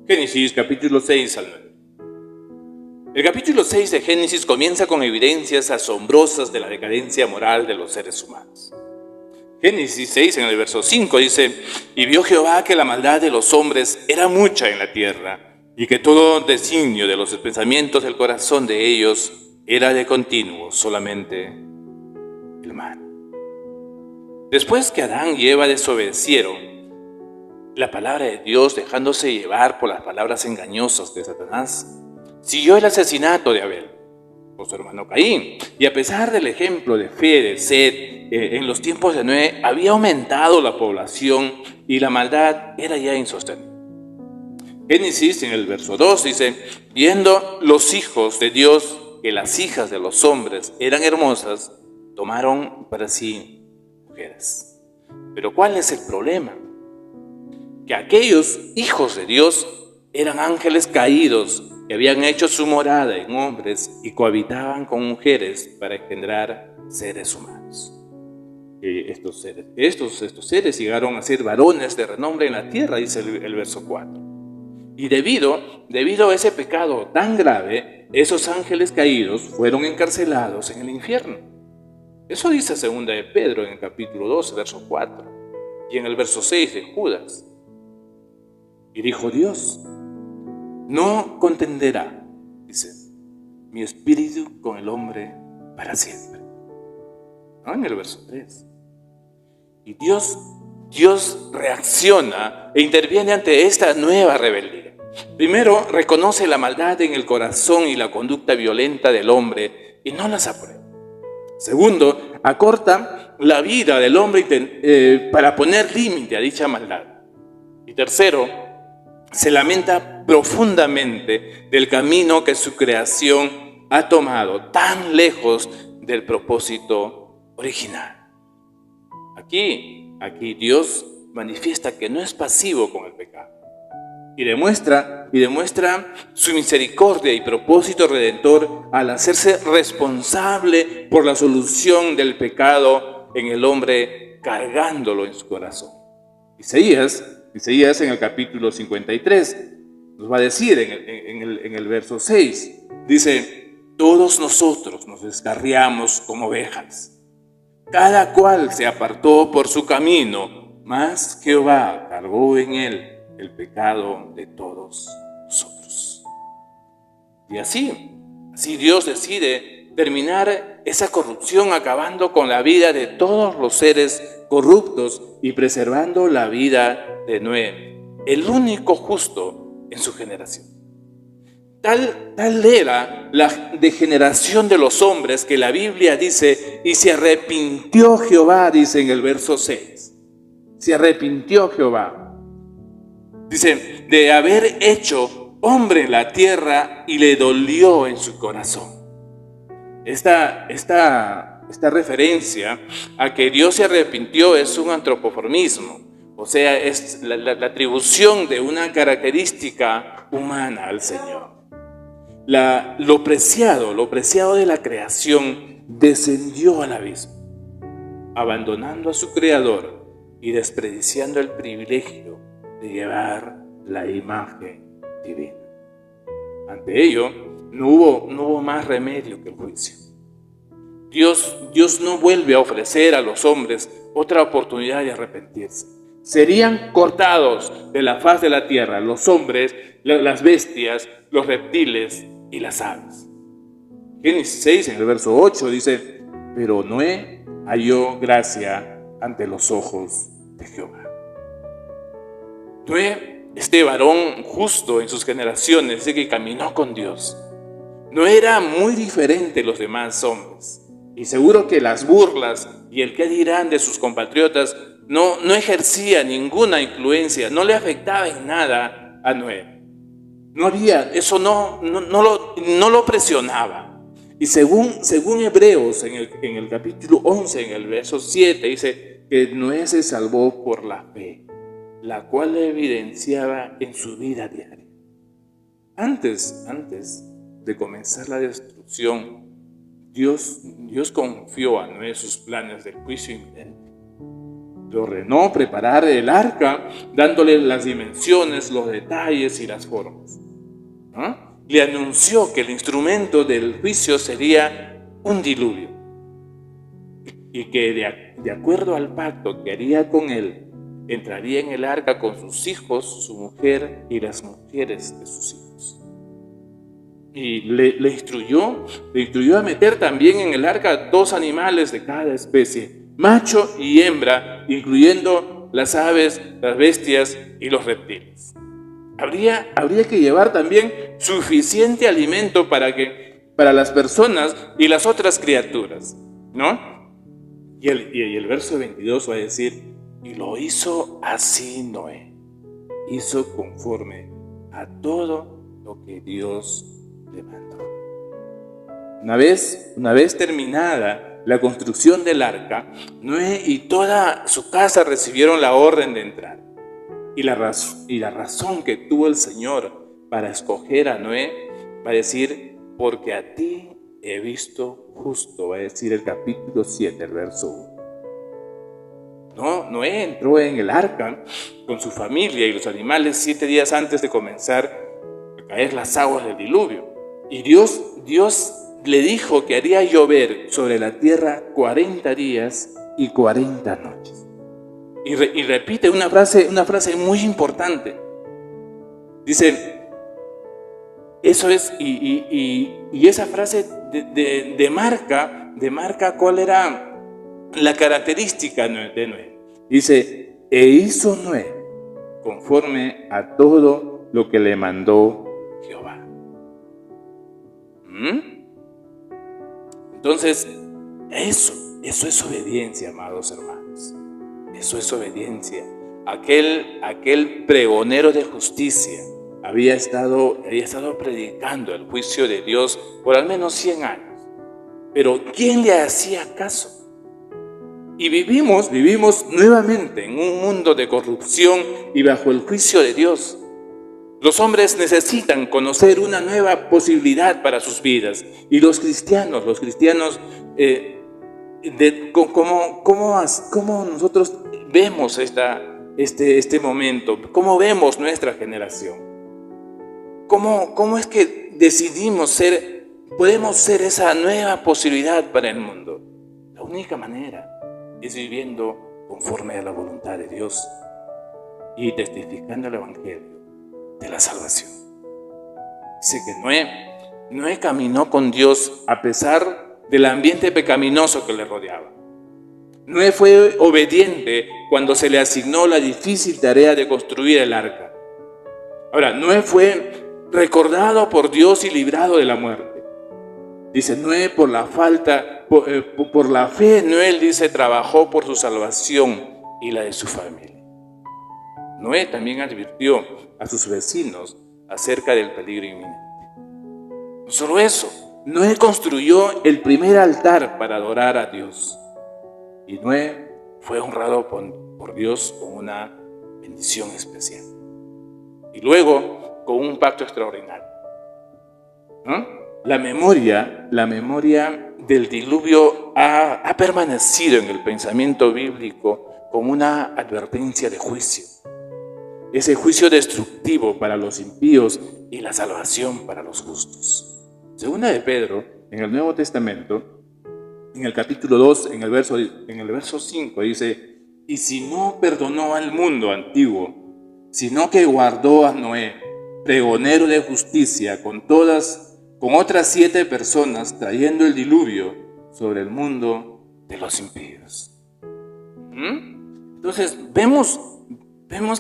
Génesis capítulo 6 al 9. El capítulo 6 de Génesis comienza con evidencias asombrosas de la decadencia moral de los seres humanos. Génesis 6 en el verso 5 dice: y vio Jehová que la maldad de los hombres era mucha en la tierra, y que todo designio de los pensamientos del corazón de ellos era de continuo solamente el mal. Después que Adán y Eva desobedecieron la palabra de Dios, dejándose llevar por las palabras engañosas de Satanás, siguió el asesinato de Abel por su hermano Caín. Y a pesar del ejemplo de fe de Set, en los tiempos de Noé había aumentado la población y la maldad era ya insostenible. Génesis en el verso 2 dice: viendo los hijos de Dios que las hijas de los hombres eran hermosas, tomaron para sí mujeres. Pero ¿cuál es el problema? Que aquellos hijos de Dios eran ángeles caídos que habían hecho su morada en hombres y cohabitaban con mujeres para engendrar seres humanos. Estos seres llegaron a ser varones de renombre en la tierra, dice el verso 4. Y debido a ese pecado tan grave, esos ángeles caídos fueron encarcelados en el infierno. Eso dice 2 de Pedro en el capítulo 2, verso 4. Y en el verso 6 de Judas: y dijo Dios: no contenderá, dice, mi espíritu con el hombre para siempre. ¿No? En el verso 3. Y Dios reacciona e interviene ante esta nueva rebeldía. Primero, reconoce la maldad en el corazón y la conducta violenta del hombre y no las aprueba. Segundo, acorta la vida del hombre para poner límite a dicha maldad. Y tercero, se lamenta profundamente del camino que su creación ha tomado, tan lejos del propósito original. Aquí Dios manifiesta que no es pasivo con el pecado y demuestra su misericordia y propósito redentor al hacerse responsable por la solución del pecado en el hombre, cargándolo en su corazón. Isaías en el capítulo 53 nos va a decir en el verso 6, dice: todos nosotros nos descarriamos como ovejas, cada cual se apartó por su camino, mas Jehová cargó en él el pecado de todos nosotros. Y así Dios decide terminar esa corrupción, acabando con la vida de todos los seres corruptos y preservando la vida de Noé, el único justo en su generación. Tal era la degeneración de los hombres que la Biblia dice: y se arrepintió Jehová, dice en el verso 6. Se arrepintió Jehová, dice, de haber hecho hombre en la tierra, y le dolió en su corazón. Esta referencia a que Dios se arrepintió es un antropoformismo, o sea, es la atribución de una característica humana al Señor. Lo preciado de la creación descendió al abismo, abandonando a su Creador y despreciando el privilegio de llevar la imagen divina. Ante ello, no hubo más remedio que el juicio. Dios no vuelve a ofrecer a los hombres otra oportunidad de arrepentirse. Serían cortados de la faz de la tierra los hombres, las bestias, los reptiles y las aves. Génesis 6 en el verso 8 dice: pero Noé halló gracia ante los ojos de Jehová. Noé, este varón justo en sus generaciones, que caminó con Dios, no era muy diferente de los demás hombres. Y seguro que las burlas y el qué dirán de sus compatriotas no ejercía ninguna influencia, no le afectaba en nada a Noé. No había, eso no lo presionaba. Y según Hebreos, en el capítulo 11, en el verso 7, dice que Noé se salvó por la fe, la cual le evidenciaba en su vida diaria. Antes de comenzar la destrucción, Dios confió a Noé sus planes del juicio inminente. Le ordenó preparar el arca, dándole las dimensiones, los detalles y las formas. ¿Ah? Le anunció que el instrumento del juicio sería un diluvio y que de acuerdo al pacto que haría con él, entraría en el arca con sus hijos, su mujer y las mujeres de sus hijos. Y le instruyó a meter también en el arca 2 animales de cada especie, macho y hembra, incluyendo las aves, las bestias y los reptiles. Habría que llevar también suficiente alimento para las personas y las otras criaturas, ¿no? Y el verso 22 va a decir, y lo hizo así Noé, hizo conforme a todo lo que Dios le mandó. Una vez terminada la construcción del arca, Noé y toda su casa recibieron la orden de entrar. Y la razón que tuvo el Señor para escoger a Noé, va a decir, porque a ti he visto justo, va a decir el capítulo 7, el verso 1. Noé entró en el arca con su familia y los animales 7 días antes de comenzar a caer las aguas del diluvio. Y Dios le dijo que haría llover sobre la tierra 40 días y 40 noches. Y repite una frase muy importante. Dice, eso es, y esa frase demarca cuál era la característica de Noé. Dice, e hizo Noé conforme a todo lo que le mandó Jehová. Entonces, eso es obediencia, amados hermanos. Eso es obediencia. Aquel pregonero de justicia había estado predicando el juicio de Dios por al menos 100 años. Pero ¿quién le hacía caso? Y vivimos nuevamente en un mundo de corrupción y bajo el juicio de Dios. Los hombres necesitan conocer una nueva posibilidad para sus vidas. Y los cristianos, ¿cómo nosotros vemos este momento? ¿Cómo vemos nuestra generación? ¿Cómo es que podemos ser esa nueva posibilidad para el mundo? La única manera es viviendo conforme a la voluntad de Dios y testificando el evangelio de la salvación. Dice que Noé caminó con Dios a pesar del ambiente pecaminoso que le rodeaba. Noé fue obediente cuando se le asignó la difícil tarea de construir el arca. Ahora, Noé fue recordado por Dios y librado de la muerte. Dice Noé, por la fe, Noé dice, trabajó por su salvación y la de su familia. Noé también advirtió a sus vecinos acerca del peligro inminente. No solo eso, Noé construyó el primer altar para adorar a Dios. Y Noé fue honrado por Dios con una bendición especial. Y luego con un pacto extraordinario. La memoria del diluvio ha permanecido en el pensamiento bíblico como una advertencia de juicio. Ese juicio destructivo para los impíos y la salvación para los justos. Segunda de Pedro, en el Nuevo Testamento, en el capítulo 2, en el verso 5, dice, y si no perdonó al mundo antiguo, sino que guardó a Noé, pregonero de justicia, con otras 7 personas, trayendo el diluvio sobre el mundo de los impíos. Entonces, vemos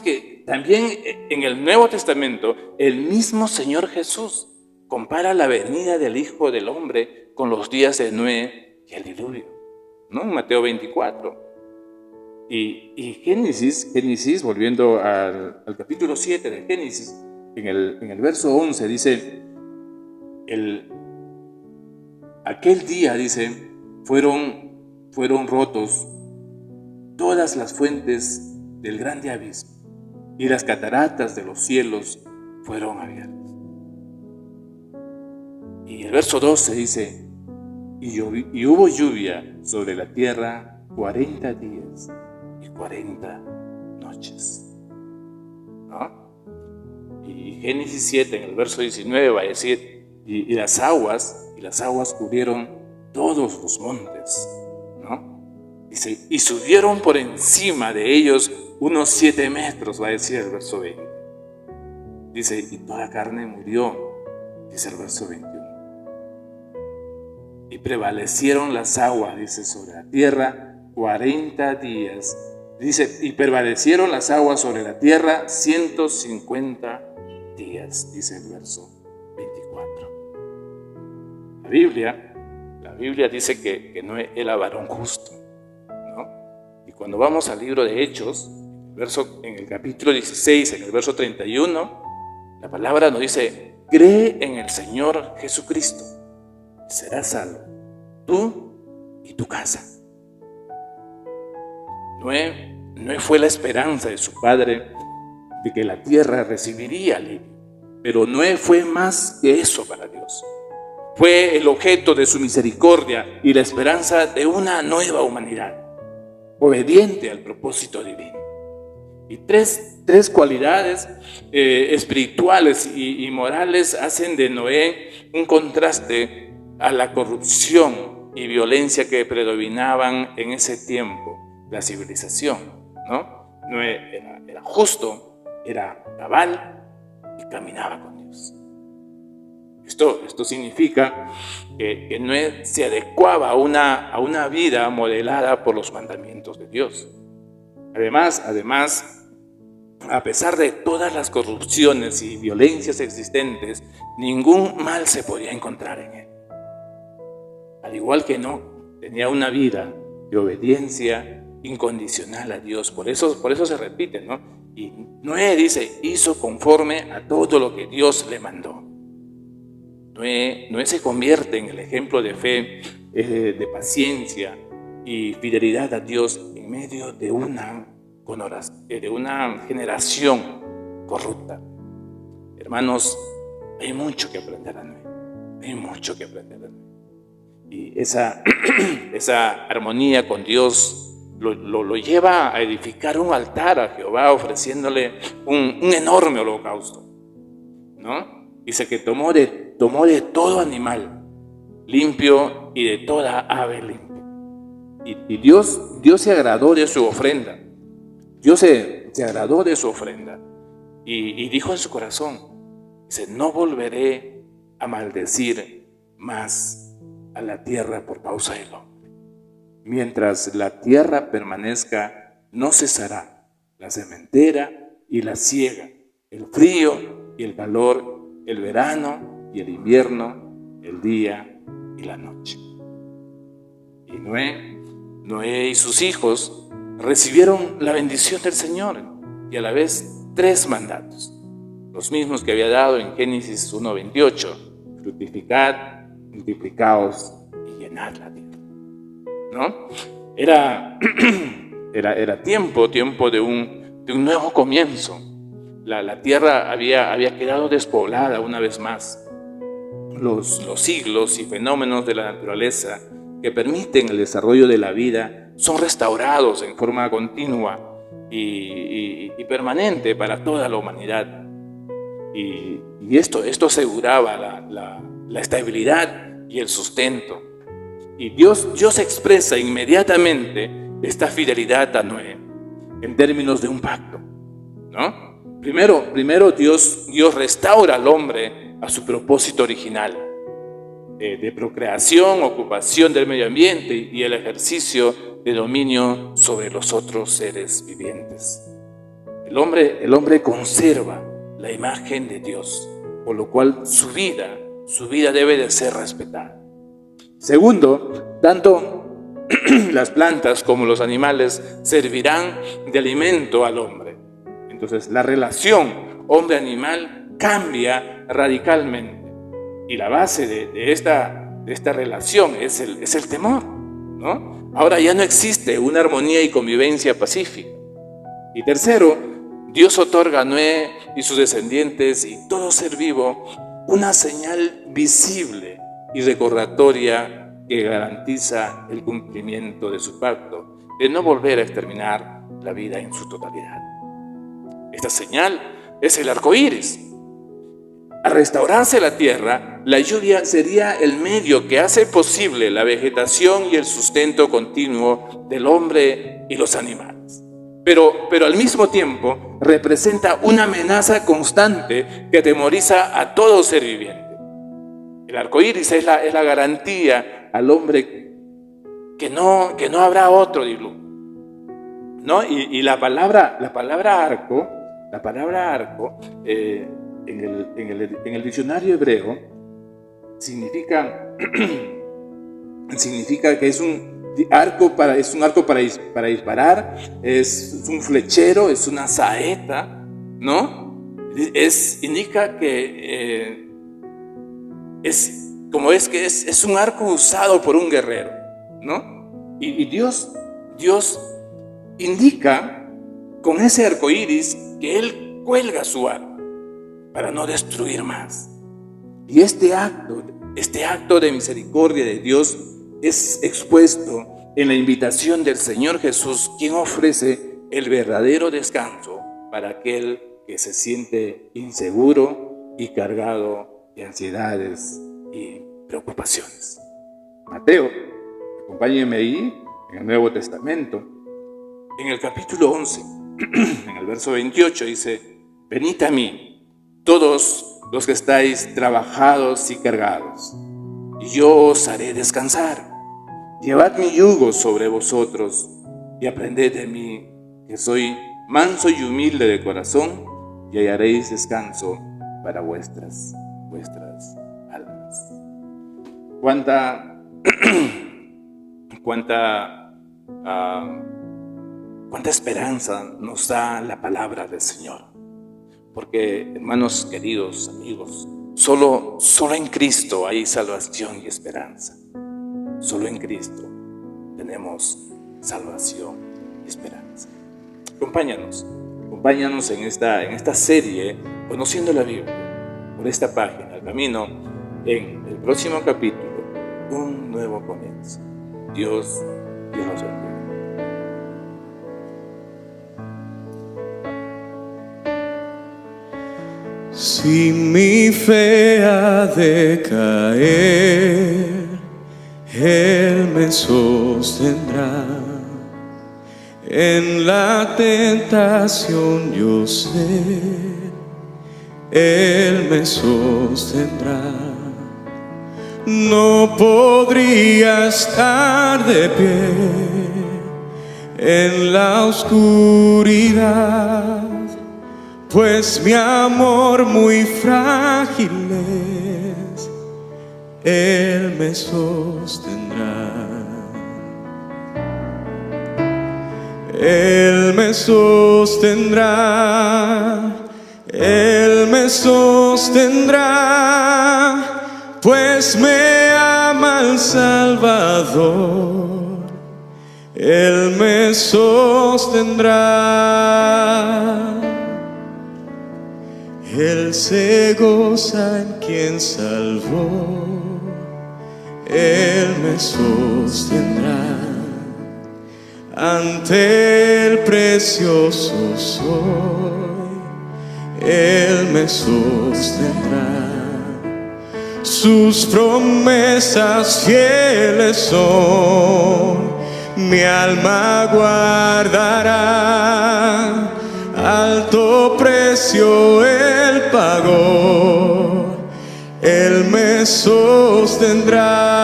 que también en el Nuevo Testamento, el mismo Señor Jesús compara la venida del Hijo del Hombre con los días de Noé y el diluvio, ¿no? En Mateo 24. Y Génesis, volviendo al capítulo 7 de Génesis, en el verso 11 dice, aquel día, dice, fueron rotos todas las fuentes del grande abismo y las cataratas de los cielos fueron abiertas. Y el verso 12 dice, y hubo lluvia sobre la tierra 40 días y 40 noches. ¿No? Y Génesis 7 en el verso 19 va a decir, y las aguas cubrieron todos los montes, ¿no? Dice, y subieron por encima de ellos unos 7 metros, va a decir el verso 20. Dice, y toda carne murió, dice el verso 21. Y prevalecieron las aguas, dice, sobre la tierra 40 días. Dice, y prevalecieron las aguas sobre la tierra 150 días, dice el verso 24. La Biblia dice que Noé era varón justo, ¿no? Y cuando vamos al libro de Hechos, en el capítulo 16, en el verso 31, la palabra nos dice, cree en el Señor Jesucristo, serás salvo, tú y tu casa. Noé fue la esperanza de su padre de que la tierra recibiría alivio, pero Noé fue más que eso para Dios. Fue el objeto de su misericordia y la esperanza de una nueva humanidad, obediente al propósito divino. Y tres cualidades espirituales y morales hacen de Noé un contraste a la corrupción y violencia que predominaban en ese tiempo, la civilización, ¿no? Noé era justo, era cabal y caminaba con Dios. Esto significa que Noé se adecuaba a una vida modelada por los mandamientos de Dios. Además, a pesar de todas las corrupciones y violencias existentes, ningún mal se podía encontrar en él. Al igual que no, tenía una vida de obediencia incondicional a Dios. Por eso se repite, ¿no? Y Noé dice, hizo conforme a todo lo que Dios le mandó. Noé se convierte en el ejemplo de fe, de paciencia y fidelidad a Dios en medio de una generación corrupta. Hermanos, hay mucho que aprender a Noé. Y esa armonía con Dios lo lleva a edificar un altar a Jehová, ofreciéndole un enorme holocausto, ¿no? Dice que tomó de todo animal limpio y de toda ave limpia. Y Dios se agradó de su ofrenda. Dios se agradó de su ofrenda. Y dijo en su corazón, dice, no volveré a maldecir más a la tierra por causa del hombre. Mientras la tierra permanezca, no cesará la sementera y la siega, el frío y el calor, el verano y el invierno, el día y la noche. Y Noé y sus hijos recibieron la bendición del Señor y a la vez 3 mandatos, los mismos que había dado en Génesis 1:28, fructificad, multiplicaos y llenad la tierra, ¿no? Era tiempo de un nuevo comienzo. La tierra había quedado despoblada una vez más. Los siglos y fenómenos de la naturaleza que permiten el desarrollo de la vida son restaurados en forma continua y permanente para toda la humanidad. Y esto aseguraba la estabilidad y el sustento. Y Dios expresa inmediatamente esta fidelidad a Noé en términos de un pacto, ¿no? Primero Dios restaura al hombre a su propósito original de procreación, ocupación del medio ambiente y el ejercicio de dominio sobre los otros seres vivientes. El hombre conserva la imagen de Dios, por lo cual su vida debe de ser respetada. Segundo, tanto las plantas como los animales servirán de alimento al hombre. Entonces, la relación hombre-animal cambia radicalmente. Y la base de esta relación es el temor, ¿no? Ahora ya no existe una armonía y convivencia pacífica. Y tercero, Dios otorga a Noé y sus descendientes y todo ser vivo una señal visible y recordatoria que garantiza el cumplimiento de su pacto, de no volver a exterminar la vida en su totalidad. Esta señal es el arco iris. Al restaurarse la tierra, la lluvia sería el medio que hace posible la vegetación y el sustento continuo del hombre y los animales. Pero al mismo tiempo representa una amenaza constante que atemoriza a todo ser viviente. El arco iris es la garantía al hombre que no habrá otro diluvio, ¿no? Y la palabra arco en el diccionario hebreo significa que es un arco para disparar, es un flechero, es una saeta, ¿no? Indica que es un arco usado por un guerrero, ¿no? Y Dios indica con ese arco iris que Él cuelga su arco para no destruir más. Y este acto de misericordia de Dios es expuesto en la invitación del Señor Jesús, quien ofrece el verdadero descanso para aquel que se siente inseguro y cargado de ansiedades y preocupaciones. Mateo, acompáñenme ahí en el Nuevo Testamento, en el capítulo 11, en el verso 28 dice: venid a mí, todos los que estáis trabajados y cargados, y yo os haré descansar. Llevad mi yugo sobre vosotros y aprended de mí, que soy manso y humilde de corazón, y hallaréis descanso para vuestras almas. Cuánta esperanza nos da la palabra del Señor. Porque, hermanos queridos, amigos, solo en Cristo hay salvación y esperanza. Solo en Cristo tenemos salvación y esperanza. Acompáñanos en esta serie, conociendo la Biblia, por esta página, el camino, en el próximo capítulo, un nuevo comienzo. Dios nos bendiga. Si mi fe ha de caer, Él me sostendrá. En la tentación yo sé, Él me sostendrá. No podría estar de pie en la oscuridad, pues mi amor muy frágil es, Él me sostendrá. Él me sostendrá, Él me sostendrá, pues me ama el Salvador. Él me sostendrá. Él se goza en quien salvó, Él me sostendrá. Ante el precioso soy, Él me sostendrá. Sus promesas fieles son, mi alma guardará. Alto precio Él pagó, Él me sostendrá.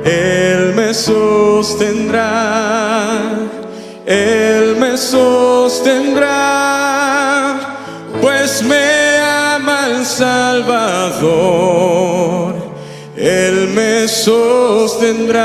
Él me sostendrá, Él me sostendrá, pues me ama el Salvador, Él me sostendrá.